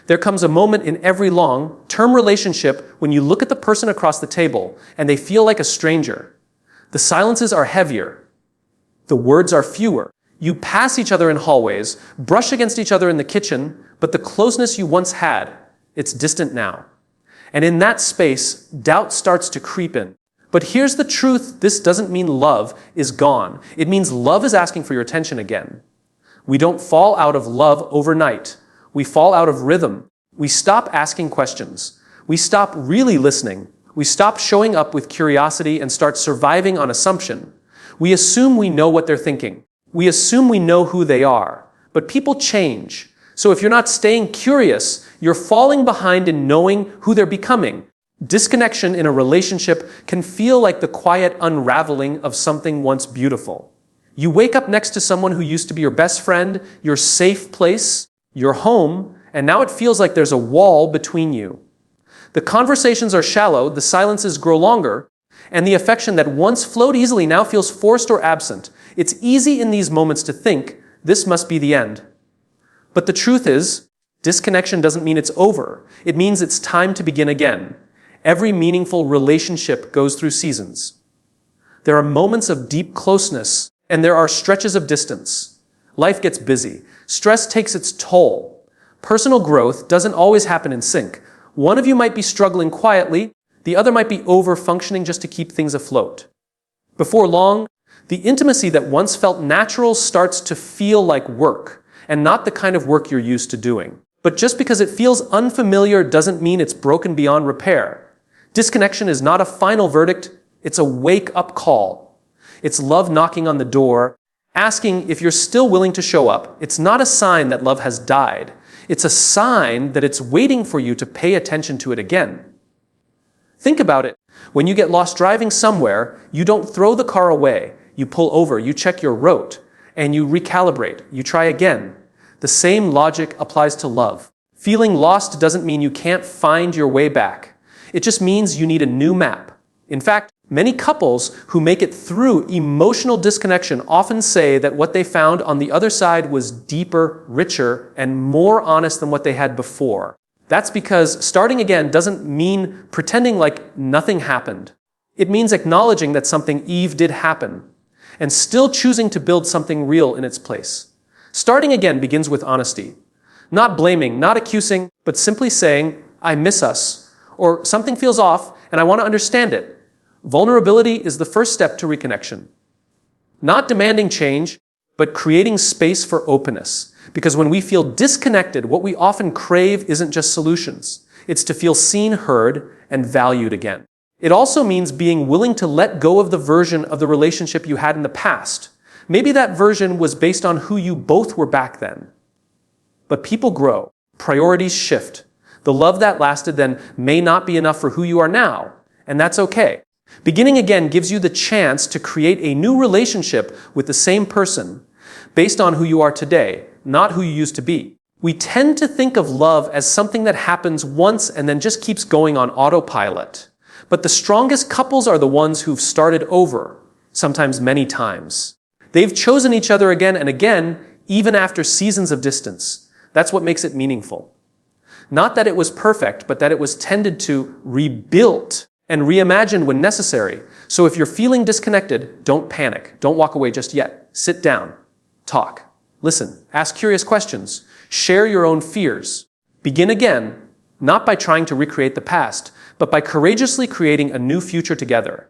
There comes a moment in every long-term relationship when you look at the person across the table and they feel like a stranger. The silences are heavier. The words are fewer. You pass each other in hallways, brush against each other in the kitchen, but the closeness you once had, it's distant now. And in that space, doubt starts to creep in. But here's the truth: this doesn't mean love is gone. It means love is asking for your attention again. We don't fall out of love overnight. We fall out of rhythm. We stop asking questions. We stop really listening. We stop showing up with curiosity and start surviving on assumption. We assume we know what they're thinking. We assume we know who they are. But people change. So if you're not staying curious, you're falling behind in knowing who they're becoming. Disconnection in a relationship can feel like the quiet unraveling of something once beautiful. You wake up next to someone who used to be your best friend, your safe place, your home, and now it feels like there's a wall between you. The conversations are shallow, the silences grow longer, and the affection that once flowed easily now feels forced or absent. It's easy in these moments to think, this must be the end. But the truth is, disconnection doesn't mean it's over. It means it's time to begin again. Every meaningful relationship goes through seasons. There are moments of deep closeness, and there are stretches of distance. Life gets busy. Stress takes its toll. Personal growth doesn't always happen in sync. One of you might be struggling quietly, the other might be over-functioning just to keep things afloat. Before long, the intimacy that once felt natural starts to feel like work, and not the kind of work you're used to doing. But just because it feels unfamiliar doesn't mean it's broken beyond repair. Disconnection is not a final verdict, it's a wake-up call. It's love knocking on the door, asking if you're still willing to show up. It's not a sign that love has died. It's a sign that it's waiting for you to pay attention to it again. Think about it. When you get lost driving somewhere, you don't throw the car away. You pull over, you check your route, and you recalibrate. You try again. The same logic applies to love. Feeling lost doesn't mean you can't find your way back. It just means you need a new map. In fact, many couples who make it through emotional disconnection often say that what they found on the other side was deeper, richer, and more honest than what they had before. That's because starting again doesn't mean pretending like nothing happened. It means acknowledging that something did happen, and still choosing to build something real in its place. Starting again begins with honesty. Not blaming, not accusing, but simply saying, I miss us, or something feels off and I want to understand it. Vulnerability is the first step to reconnection. Not demanding change, but creating space for openness. Because when we feel disconnected, what we often crave isn't just solutions. It's to feel seen, heard, and valued again. It also means being willing to let go of the version of the relationship you had in the past. Maybe that version was based on who you both were back then. But people grow. Priorities shift. The love that lasted then may not be enough for who you are now, and that's okay. Beginning again gives you the chance to create a new relationship with the same person based on who you are today, not who you used to be. We tend to think of love as something that happens once and then just keeps going on autopilot. But the strongest couples are the ones who've started over, sometimes many times. They've chosen each other again and again, even after seasons of distance. That's what makes it meaningful. Not that it was perfect, but that it was tended to, rebuilt, and reimagined when necessary. So if you're feeling disconnected, don't panic. Don't walk away just yet. Sit down. Talk. Listen. Ask curious questions. Share your own fears. Begin again, not by trying to recreate the past, but by courageously creating a new future together.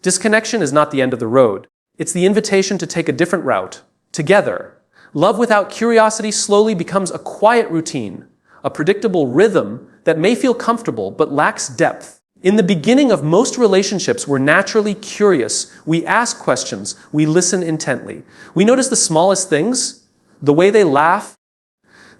Disconnection is not the end of the road. It's the invitation to take a different route. Together. Love without curiosity slowly becomes a quiet routine, a predictable rhythm that may feel comfortable but lacks depth. In the beginning of most relationships, we're naturally curious. We ask questions. We listen intently. We notice the smallest things, the way they laugh,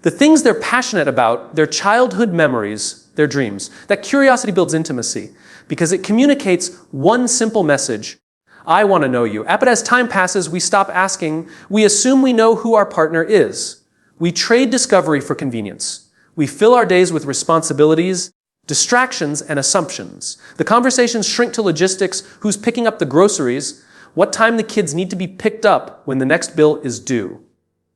the things they're passionate about, their childhood memories, their dreams. That curiosity builds intimacy because it communicates one simple message: I want to know you. But as time passes, we stop asking. We assume we know who our partner is. We trade discovery for convenience. We fill our days with responsibilities, distractions, and assumptions. The conversations shrink to logistics: who's picking up the groceries, what time the kids need to be picked up when the next bill is due.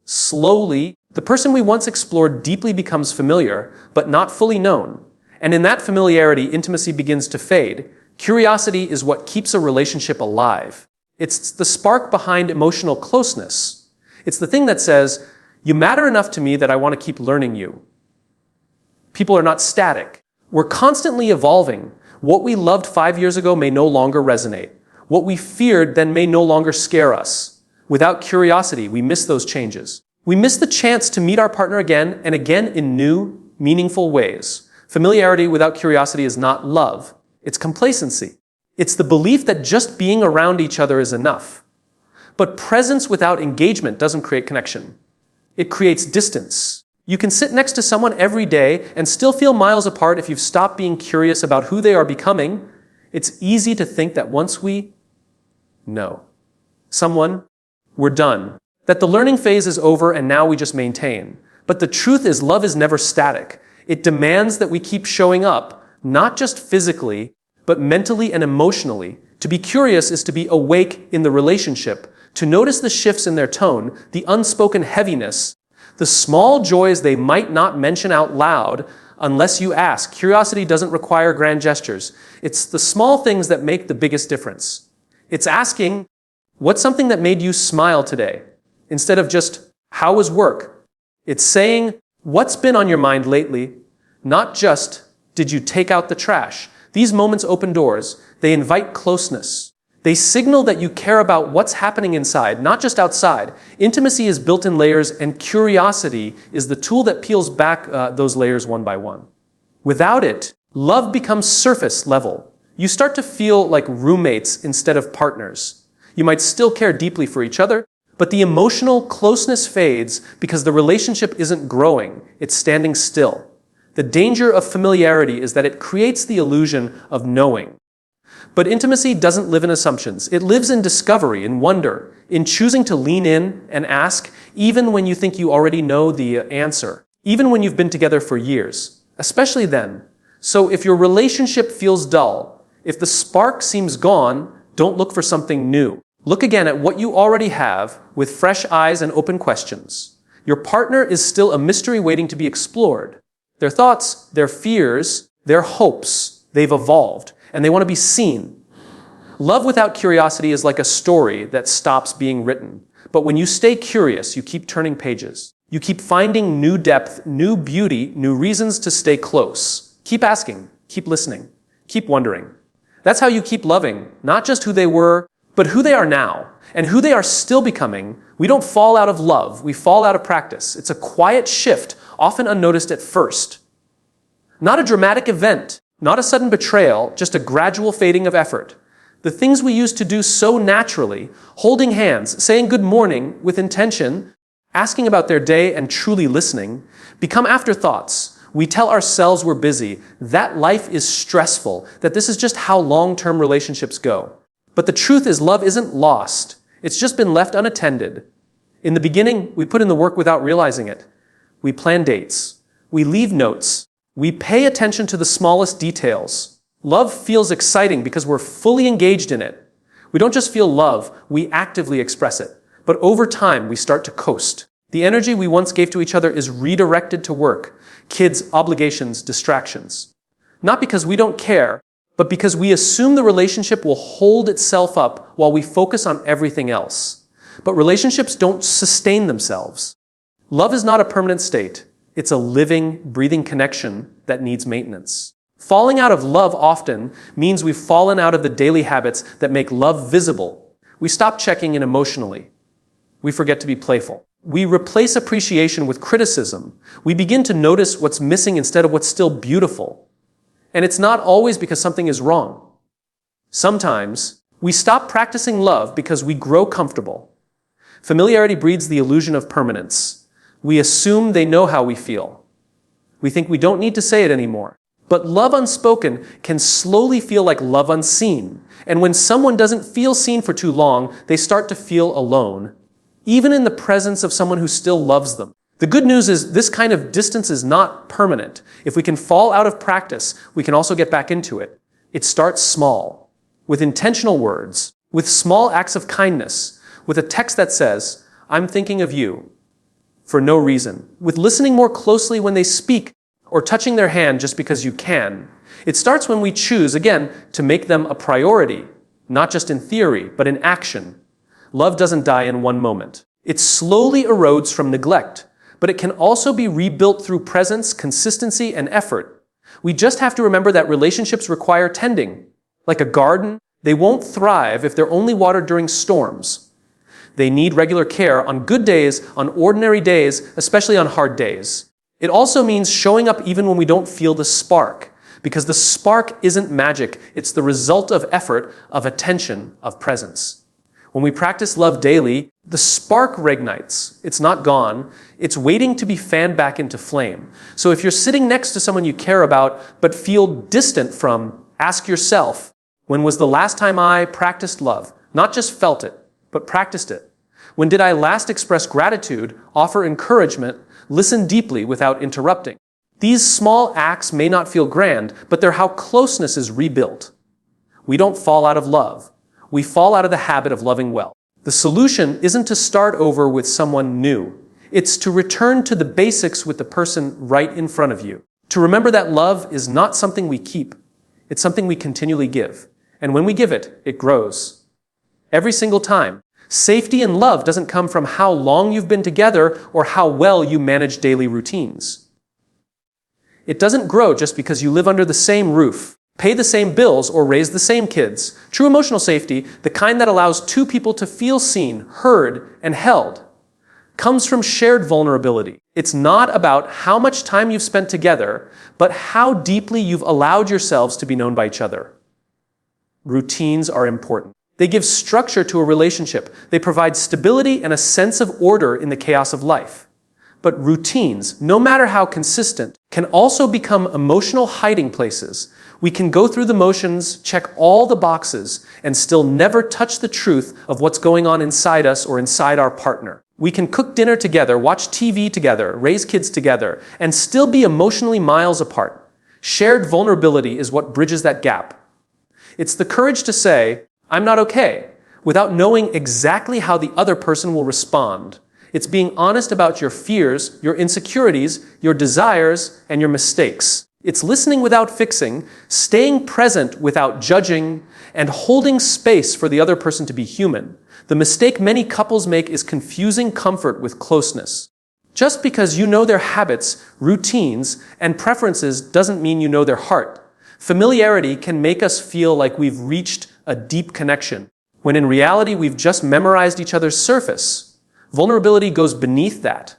Slowly, The person we once explored deeply becomes familiar, but not fully known. And in that familiarity, intimacy begins to fade. Curiosity is what keeps a relationship alive. It's the spark behind emotional closeness. It's the thing that says, you matter enough to me that I want to keep learning you. People are not static. We're constantly evolving. What we loved 5 years ago may no longer resonate. What we feared then may no longer scare us. Without curiosity, we miss those changes. We miss the chance to meet our partner again and again in new, meaningful ways. Familiarity without curiosity is not love. It's complacency. It's the belief that just being around each other is enough. But presence without engagement doesn't create connection. It creates distance. You can sit next to someone every day and still feel miles apart if you've stopped being curious about who they are becoming. It's easy to think that once we know someone, we're done. That the learning phase is over and now we just maintain. But the truth is, love is never static. It demands that we keep showing up, not just physically, but mentally and emotionally. To be curious is to be awake in the relationship, to notice the shifts in their tone, the unspoken heaviness, the small joys they might not mention out loud unless you ask. Curiosity doesn't require grand gestures. It's the small things that make the biggest difference. It's asking, what's something that made you smile today? Instead of just, how was work? It's saying, what's been on your mind lately? Not just, did you take out the trash? These moments open doors. They invite closeness. They signal that you care about what's happening inside, not just outside. Intimacy is built in layers, and curiosity is the tool that peels back those layers one by one. Without it, love becomes surface level. You start to feel like roommates instead of partners. You might still care deeply for each other, but the emotional closeness fades because the relationship isn't growing, it's standing still. The danger of familiarity is that it creates the illusion of knowing. But intimacy doesn't live in assumptions. It lives in discovery, in wonder, in choosing to lean in and ask, even when you think you already know the answer, even when you've been together for years, especially then. So if your relationship feels dull, if the spark seems gone, don't look for something new. Look again at what you already have with fresh eyes and open questions. Your partner is still a mystery waiting to be explored. Their thoughts, their fears, their hopes, they've evolved, and they want to be seen. Love without curiosity is like a story that stops being written. But when you stay curious, you keep turning pages. You keep finding new depth, new beauty, new reasons to stay close. Keep asking, keep listening, keep wondering. That's how you keep loving, not just who they were, but who they are now, and who they are still becoming. We don't fall out of love, we fall out of practice. It's a quiet shift, often unnoticed at first. Not a dramatic event, not a sudden betrayal, just a gradual fading of effort. The things we used to do so naturally, holding hands, saying good morning with intention, asking about their day and truly listening, become afterthoughts. We tell ourselves we're busy, that life is stressful, that this is just how long-term relationships go. But the truth is, love isn't lost. It's just been left unattended. In the beginning, we put in the work without realizing it. We plan dates. We leave notes. We pay attention to the smallest details. Love feels exciting because we're fully engaged in it. We don't just feel love, we actively express it. But over time, we start to coast. The energy we once gave to each other is redirected to work, kids, obligations, distractions. Not because we don't care, but because we assume the relationship will hold itself up while we focus on everything else. But relationships don't sustain themselves. Love is not a permanent state. It's a living, breathing connection that needs maintenance. Falling out of love often means we've fallen out of the daily habits that make love visible. We stop checking in emotionally. We forget to be playful. We replace appreciation with criticism. We begin to notice what's missing instead of what's still beautiful. And it's not always because something is wrong. Sometimes we stop practicing love because we grow comfortable. Familiarity breeds the illusion of permanence. We assume they know how we feel. We think we don't need to say it anymore. But love unspoken can slowly feel like love unseen. And when someone doesn't feel seen for too long, they start to feel alone, even in the presence of someone who still loves them. The good news is this kind of distance is not permanent. If we can fall out of practice, we can also get back into it. It starts small, with intentional words, with small acts of kindness, with a text that says, "I'm thinking of you." for no reason, with listening more closely when they speak, or touching their hand just because you can. It starts when we choose, again, to make them a priority, not just in theory, but in action. Love doesn't die in one moment. It slowly erodes from neglect, but it can also be rebuilt through presence, consistency, and effort. We just have to remember that relationships require tending. Like a garden, they won't thrive if they're only watered during storms. They need regular care on good days, on ordinary days, especially on hard days. It also means showing up even when we don't feel the spark, because the spark isn't magic, it's the result of effort, of attention, of presence. When we practice love daily, the spark reignites. It's not gone. It's waiting to be fanned back into flame. So if you're sitting next to someone you care about but feel distant from, ask yourself, when was the last time I practiced love? Not just felt it, but practiced it. When did I last express gratitude, offer encouragement, listen deeply without interrupting? These small acts may not feel grand, but they're how closeness is rebuilt. We don't fall out of love. We fall out of the habit of loving well. The solution isn't to start over with someone new. It's to return to the basics with the person right in front of you. To remember that love is not something we keep. It's something we continually give. And when we give it, it grows. Every single time. Safety and love doesn't come from how long you've been together or how well you manage daily routines. It doesn't grow just because you live under the same roof, pay the same bills, or raise the same kids. True emotional safety, the kind that allows two people to feel seen, heard, and held, comes from shared vulnerability. It's not about how much time you've spent together, but how deeply you've allowed yourselves to be known by each other. Routines are important. They give structure to a relationship. They provide stability and a sense of order in the chaos of life. But routines, no matter how consistent, can also become emotional hiding places. We can go through the motions, check all the boxes, and still never touch the truth of what's going on inside us or inside our partner. We can cook dinner together, watch TV together, raise kids together, and still be emotionally miles apart. Shared vulnerability is what bridges that gap. It's the courage to say, I'm not okay, without knowing exactly how the other person will respond. It's being honest about your fears, your insecurities, your desires, and your mistakes. It's listening without fixing, staying present without judging, and holding space for the other person to be human. The mistake many couples make is confusing comfort with closeness. Just because you know their habits, routines, and preferences doesn't mean you know their heart. Familiarity can make us feel like we've reached a deep connection, when in reality we've just memorized each other's surface. Vulnerability goes beneath that.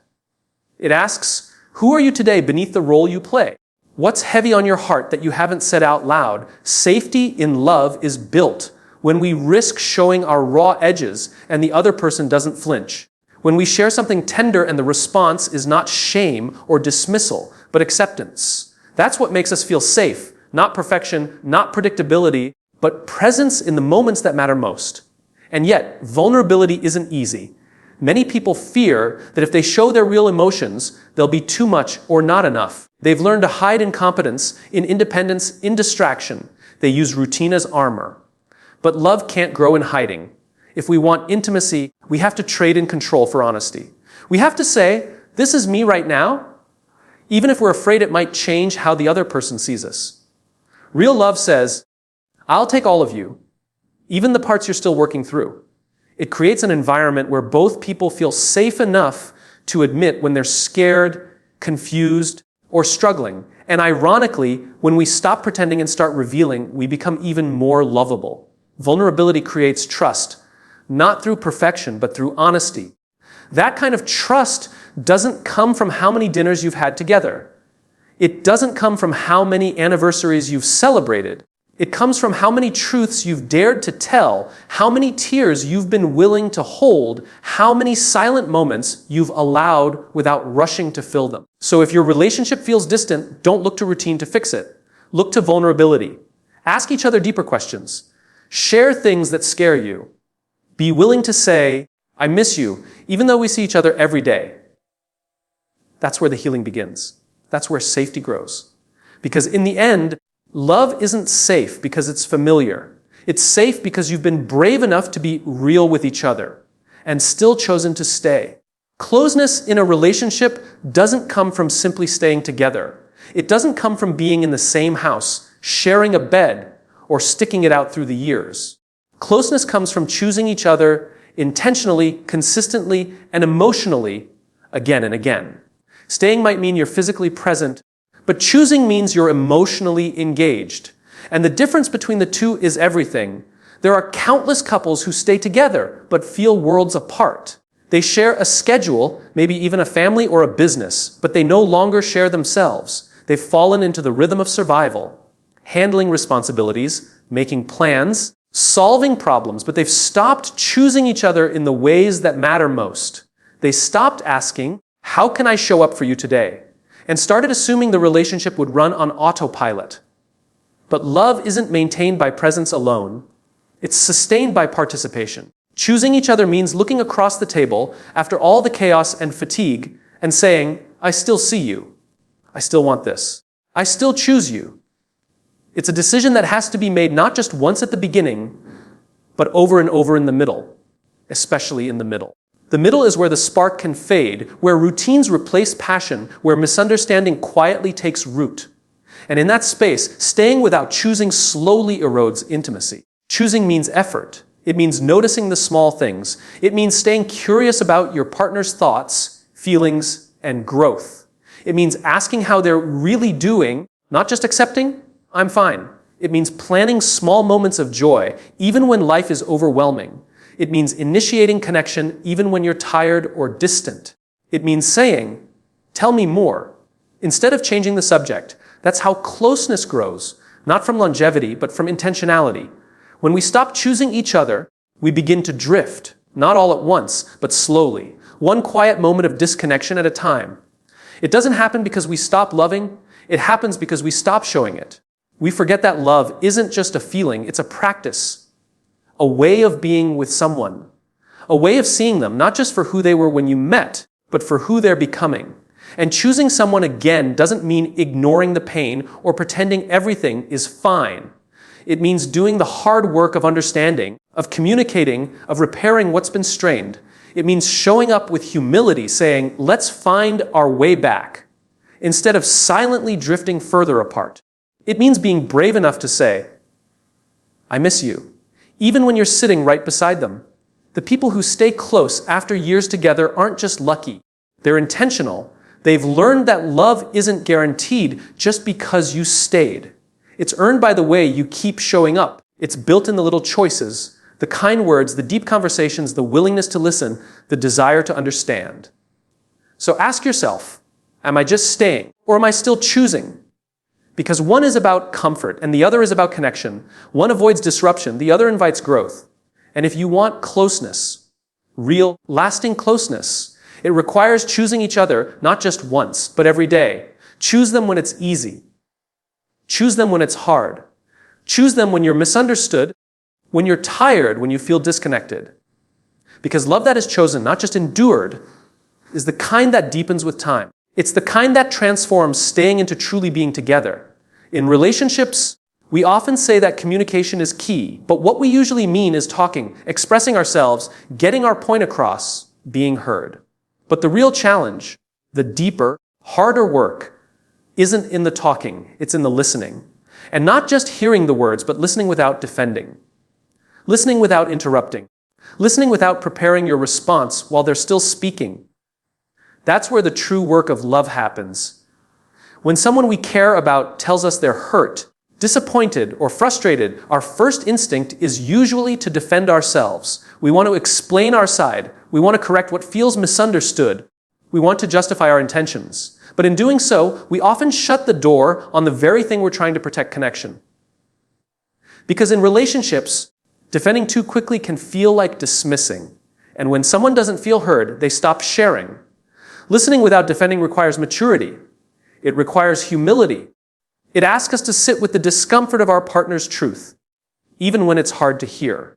It asks, who are you today beneath the role you play? What's heavy on your heart that you haven't said out loud? Safety in love is built when we risk showing our raw edges and the other person doesn't flinch. When we share something tender and the response is not shame or dismissal, but acceptance. That's what makes us feel safe. Not perfection, not predictability, but presence in the moments that matter most. And yet, vulnerability isn't easy. Many people fear that if they show their real emotions, they'll be too much or not enough. They've learned to hide in competence, in independence, in distraction. They use routine as armor. But love can't grow in hiding. If we want intimacy, we have to trade in control for honesty. We have to say, this is me right now, even if we're afraid it might change how the other person sees us. Real love says, I'll take all of you, even the parts you're still working through. It creates an environment where both people feel safe enough to admit when they're scared, confused, or struggling. And ironically, when we stop pretending and start revealing, we become even more lovable. Vulnerability creates trust, not through perfection, but through honesty. That kind of trust doesn't come from how many dinners you've had together. It doesn't come from how many anniversaries you've celebrated. It comes from how many truths you've dared to tell, how many tears you've been willing to hold, how many silent moments you've allowed without rushing to fill them. So if your relationship feels distant, don't look to routine to fix it. Look to vulnerability. Ask each other deeper questions. Share things that scare you. Be willing to say, I miss you, even though we see each other every day. That's where the healing begins. That's where safety grows. Because in the end, love isn't safe because it's familiar. It's safe because you've been brave enough to be real with each other and still chosen to stay. Closeness in a relationship doesn't come from simply staying together. It doesn't come from being in the same house, sharing a bed, or sticking it out through the years. Closeness comes from choosing each other intentionally, consistently, and emotionally again and again. Staying might mean you're physically present, but choosing means you're emotionally engaged. And the difference between the two is everything. There are countless couples who stay together but feel worlds apart. They share a schedule, maybe even a family or a business, but they no longer share themselves. They've fallen into the rhythm of survival, handling responsibilities, making plans, solving problems, but they've stopped choosing each other in the ways that matter most. They stopped asking, "How can I show up for you today?" and started assuming the relationship would run on autopilot. But love isn't maintained by presence alone. It's sustained by participation. Choosing each other means looking across the table after all the chaos and fatigue and saying, "I still see you. I still want this. I still choose you." It's a decision that has to be made not just once at the beginning, but over and over in the middle, especially in the middle. The middle is where the spark can fade, where routines replace passion, where misunderstanding quietly takes root. And in that space, staying without choosing slowly erodes intimacy. Choosing means effort. It means noticing the small things. It means staying curious about your partner's thoughts, feelings, and growth. It means asking how they're really doing, not just accepting, "I'm fine." It means planning small moments of joy, even when life is overwhelming. It means initiating connection even when you're tired or distant. It means saying, "Tell me more," instead of changing the subject. That's how closeness grows, not from longevity, but from intentionality. When we stop choosing each other, we begin to drift, not all at once, but slowly, one quiet moment of disconnection at a time. It doesn't happen because we stop loving, it happens because we stop showing it. We forget that love isn't just a feeling, it's a practice, a way of being with someone, a way of seeing them, not just for who they were when you met, but for who they're becoming. And choosing someone again doesn't mean ignoring the pain or pretending everything is fine. It means doing the hard work of understanding, of communicating, of repairing what's been strained. It means showing up with humility, saying, "Let's find our way back," instead of silently drifting further apart. It means being brave enough to say, "I miss you," even when you're sitting right beside them. The people who stay close after years together aren't just lucky. They're intentional. They've learned that love isn't guaranteed just because you stayed. It's earned by the way you keep showing up. It's built in the little choices, the kind words, the deep conversations, the willingness to listen, the desire to understand. So ask yourself, am I just staying, or am I still choosing? Because one is about comfort and the other is about connection. One avoids disruption, the other invites growth. And if you want closeness, real, lasting closeness, it requires choosing each other not just once, but every day. Choose them when it's easy. Choose them when it's hard. Choose them when you're misunderstood, when you're tired, when you feel disconnected. Because love that is chosen, not just endured, is the kind that deepens with time. It's the kind that transforms staying into truly being together. In relationships, we often say that communication is key, but what we usually mean is talking, expressing ourselves, getting our point across, being heard. But the real challenge, the deeper, harder work, isn't in the talking, it's in the listening. And not just hearing the words, but listening without defending. Listening without interrupting. Listening without preparing your response while they're still speaking. That's where the true work of love happens. When someone we care about tells us they're hurt, disappointed, or frustrated, our first instinct is usually to defend ourselves. We want to explain our side. We want to correct what feels misunderstood. We want to justify our intentions. But in doing so, we often shut the door on the very thing we're trying to protect: connection. Because in relationships, defending too quickly can feel like dismissing. And when someone doesn't feel heard, they stop sharing. Listening without defending requires maturity. It requires humility. It asks us to sit with the discomfort of our partner's truth, even when it's hard to hear.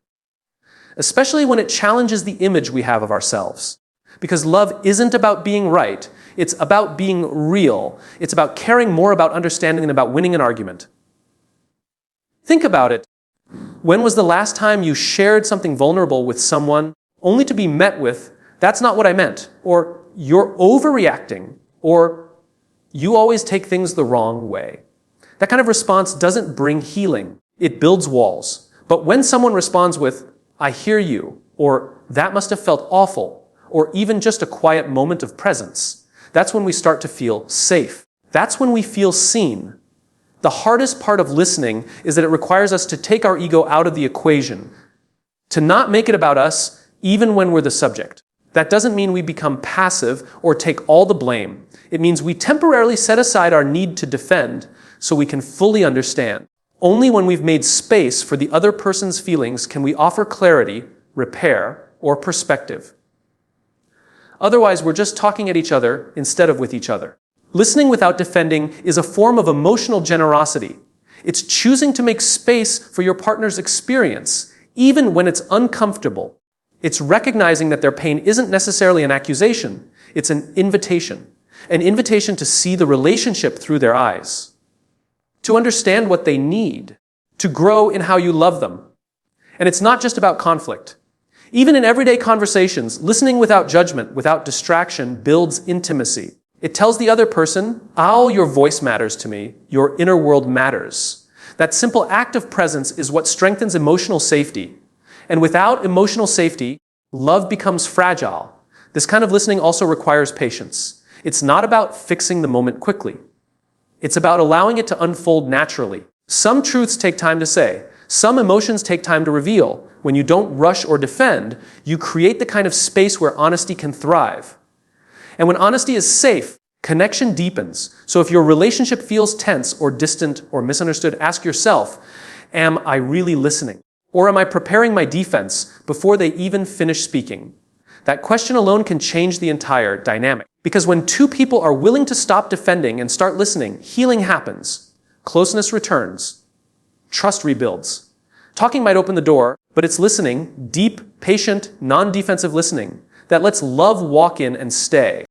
Especially when it challenges the image we have of ourselves. Because love isn't about being right. It's about being real. It's about caring more about understanding than about winning an argument. Think about it. When was the last time you shared something vulnerable with someone only to be met with, "That's not what I meant," or you're overreacting, or you always take things the wrong way. That kind of response doesn't bring healing. It builds walls. But when someone responds with, I hear you, or that must have felt awful, or even just a quiet moment of presence, that's when we start to feel safe. That's when we feel seen. The hardest part of listening is that it requires us to take our ego out of the equation, to not make it about us, even when we're the subject. That doesn't mean we become passive or take all the blame. It means we temporarily set aside our need to defend so we can fully understand. Only when we've made space for the other person's feelings can we offer clarity, repair, or perspective. Otherwise, we're just talking at each other instead of with each other. Listening without defending is a form of emotional generosity. It's choosing to make space for your partner's experience, even when it's uncomfortable. It's recognizing that their pain isn't necessarily an accusation, it's an invitation to see the relationship through their eyes, to understand what they need, to grow in how you love them. And it's not just about conflict. Even in everyday conversations, listening without judgment, without distraction, builds intimacy. It tells the other person, oh, your voice matters to me, your inner world matters. That simple act of presence is what strengthens emotional safety. And without emotional safety, love becomes fragile. This kind of listening also requires patience. It's not about fixing the moment quickly. It's about allowing it to unfold naturally. Some truths take time to say. Some emotions take time to reveal. When you don't rush or defend, you create the kind of space where honesty can thrive. And when honesty is safe, connection deepens. So if your relationship feels tense or distant or misunderstood, ask yourself, am I really listening? Or am I preparing my defense before they even finish speaking? That question alone can change the entire dynamic. Because when two people are willing to stop defending and start listening, healing happens. Closeness returns. Trust rebuilds. Talking might open the door, but it's listening, deep, patient, non-defensive listening, that lets love walk in and stay.